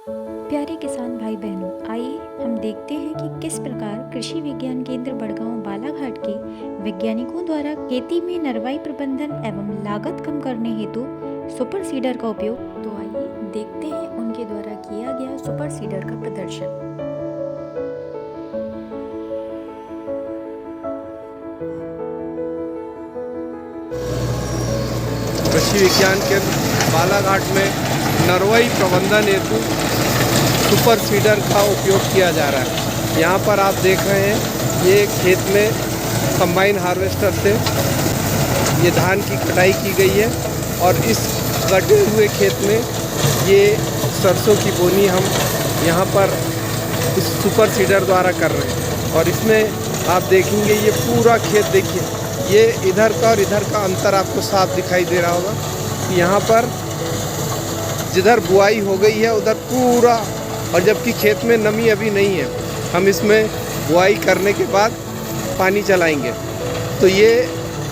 प्यारे किसान भाई बहनों, आइए हम देखते हैं कि किस प्रकार कृषि विज्ञान केंद्र बड़गांव बालाघाट के वैज्ञानिकों द्वारा खेती में नरवाई प्रबंधन एवं लागत कम करने हेतु सुपर सीडर का उपयोग। तो आइए देखते हैं उनके द्वारा किया गया सुपर सीडर का प्रदर्शन। कृषि विज्ञान केंद्र बालाघाट में नरवाई प्रबंधन हेतु सुपर सीडर का उपयोग किया जा रहा है। यहाँ पर आप देख रहे हैं ये खेत में कंबाइन हार्वेस्टर से ये धान की कटाई की गई है और इस गड्ढे हुए खेत में ये सरसों की बोनी हम यहाँ पर इस सुपर सीडर द्वारा कर रहे हैं। और इसमें आप देखेंगे ये पूरा खेत, देखिए ये इधर का और इधर का अंतर आपको साफ दिखाई दे रहा होगा कि यहाँ पर जिधर बुआई हो गई है उधर पूरा, और जबकि खेत में नमी अभी नहीं है, हम इसमें बुआई करने के बाद पानी चलाएंगे तो ये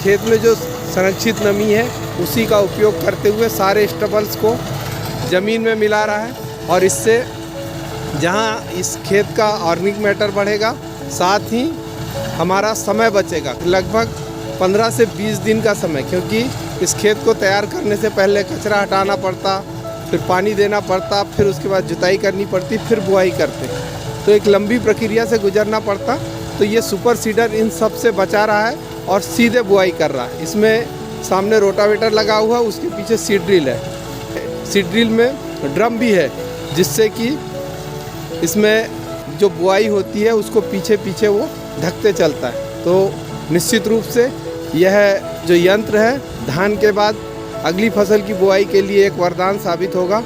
खेत में जो संरक्षित नमी है उसी का उपयोग करते हुए सारे स्टबल्स को ज़मीन में मिला रहा है। और इससे जहाँ इस खेत का ऑर्गेनिक मैटर बढ़ेगा, साथ ही हमारा समय बचेगा, लगभग 15 से 20 दिन का समय, क्योंकि इस खेत को तैयार करने से पहले कचरा हटाना पड़ता, फिर पानी देना पड़ता, फिर उसके बाद जुताई करनी पड़ती, फिर बुआई करते, तो एक लंबी प्रक्रिया से गुजरना पड़ता। तो ये सुपर सीडर इन सब से बचा रहा है और सीधे बुआई कर रहा है। इसमें सामने रोटावेटर लगा हुआ, उसके पीछे सीड ड्रिल है। सीड ड्रिल में ड्रम भी है जिससे कि इसमें जो बुआई होती है उसको पीछे पीछे वो ढकते चलता है। तो निश्चित रूप से यह जो यंत्र है धान के बाद अगली फसल की बुआई के लिए एक वरदान साबित होगा।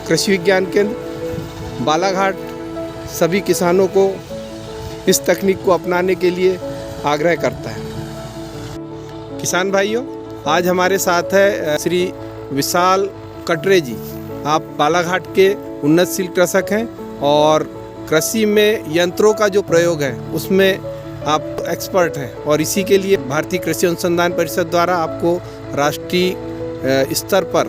कृषि विज्ञान केंद्र बालाघाट सभी किसानों को इस तकनीक को अपनाने के लिए आग्रह करता है। किसान भाइयों, आज हमारे साथ है श्री विशाल कटरे जी। आप बालाघाट के उन्नतशील कृषक हैं और कृषि में यंत्रों का जो प्रयोग है उसमें आप एक्सपर्ट हैं, और इसी के लिए भारतीय कृषि अनुसंधान परिषद द्वारा आपको राष्ट्रीय स्तर पर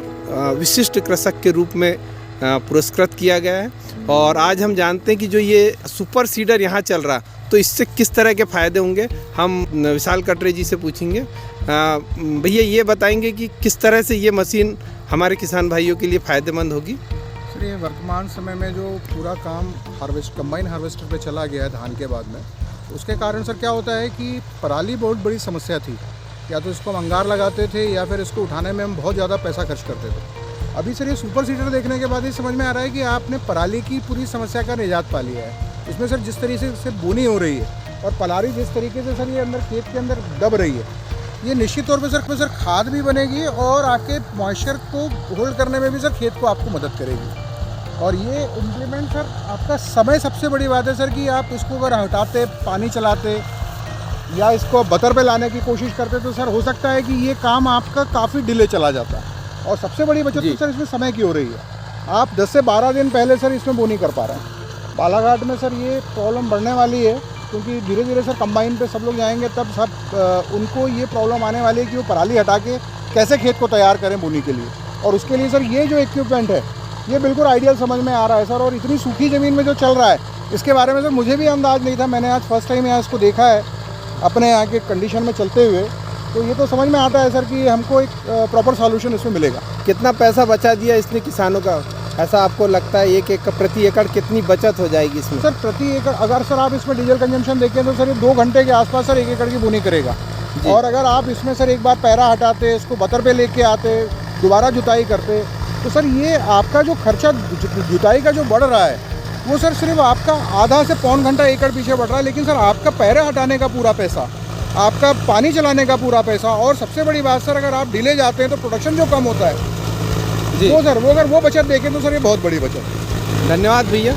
विशिष्ट कृषक के रूप में पुरस्कृत किया गया है। और आज हम जानते हैं कि जो ये सुपर सीडर यहाँ चल रहा, तो इससे किस तरह के फ़ायदे होंगे हम विशाल कटरे जी से पूछेंगे। भैया ये बताएंगे कि किस तरह से ये मशीन हमारे किसान भाइयों के लिए फ़ायदेमंद होगी। सर, ये वर्तमान समय में जो पूरा काम कंबाइन हार्वेस्टर पे चला गया है धान के बाद में, उसके कारण सर क्या होता है कि पराली बहुत बड़ी समस्या थी। या तो इसको हम अंगार लगाते थे या फिर इसको उठाने में हम बहुत ज़्यादा पैसा खर्च करते थे। अभी सर ये सुपर सीडर देखने के बाद ये समझ में आ रहा है कि आपने पराली की पूरी समस्या का निजात पा लिया है। इसमें सर जिस तरीके से बोनी हो रही है और पराली जिस तरीके से सर ये अंदर खेत के अंदर दब रही है, ये निश्चित तौर पर सर खाद भी बनेगी और आपके मॉइस्चर को होल्ड करने में भी सर खेत को आपको मदद करेगी। और ये इम्प्लीमेंट सर आपका समय, सबसे बड़ी बात है सर कि आप इसको अगर हटाते, पानी चलाते या इसको बतर पे लाने की कोशिश करते तो सर हो सकता है कि ये काम आपका काफ़ी डिले चला जाता है। और सबसे बड़ी बचत तो सर इसमें समय की हो रही है। आप 10 से 12 दिन पहले सर इसमें बोनी कर पा रहे हैं। बालाघाट में सर ये प्रॉब्लम बढ़ने वाली है, क्योंकि धीरे धीरे सर कंबाइन पे सब लोग जाएंगे, तब सब उनको ये प्रॉब्लम आने वाली है कि वो पराली हटा के कैसे खेत को तैयार करें बोनी के लिए। और उसके लिए सर ये जो इक्विपमेंट है ये बिल्कुल आइडियल समझ में आ रहा है सर। और इतनी सूखी ज़मीन में जो चल रहा है इसके बारे में सर मुझे भी अंदाज़ नहीं था। मैंने आज फर्स्ट टाइम यहाँ इसको देखा है अपने यहाँ के कंडीशन में चलते हुए, तो ये तो समझ में आता है सर कि हमको एक प्रॉपर सॉल्यूशन इसमें मिलेगा। कितना पैसा बचा दिया इसने किसानों का, ऐसा आपको लगता है? एक प्रति एकड़ कितनी बचत हो जाएगी इसमें? सर प्रति एकड़ अगर सर आप इसमें डीजल कंजम्पशन देखें तो सर ये 2 घंटे के आसपास सर 1 एकड़ की बोनी करेगा। और अगर आप इसमें सर एक बार पैरा हटाते, इसको बतर पे लेके आते, दोबारा जुताई करते, तो सर ये आपका जो खर्चा जुताई का जो बढ़ रहा है वो सर सिर्फ आपका आधा से पौन घंटा एकड़ पीछे बढ़ रहा है, लेकिन सर आपका पैरा हटाने का पूरा पैसा, आपका पानी चलाने का पूरा पैसा, और सबसे बड़ी बात सर अगर आप डिले जाते हैं तो प्रोडक्शन जो कम होता है जी, वो सर वो अगर वो बचत देखें तो सर ये बहुत बड़ी बचत है। धन्यवाद भैया।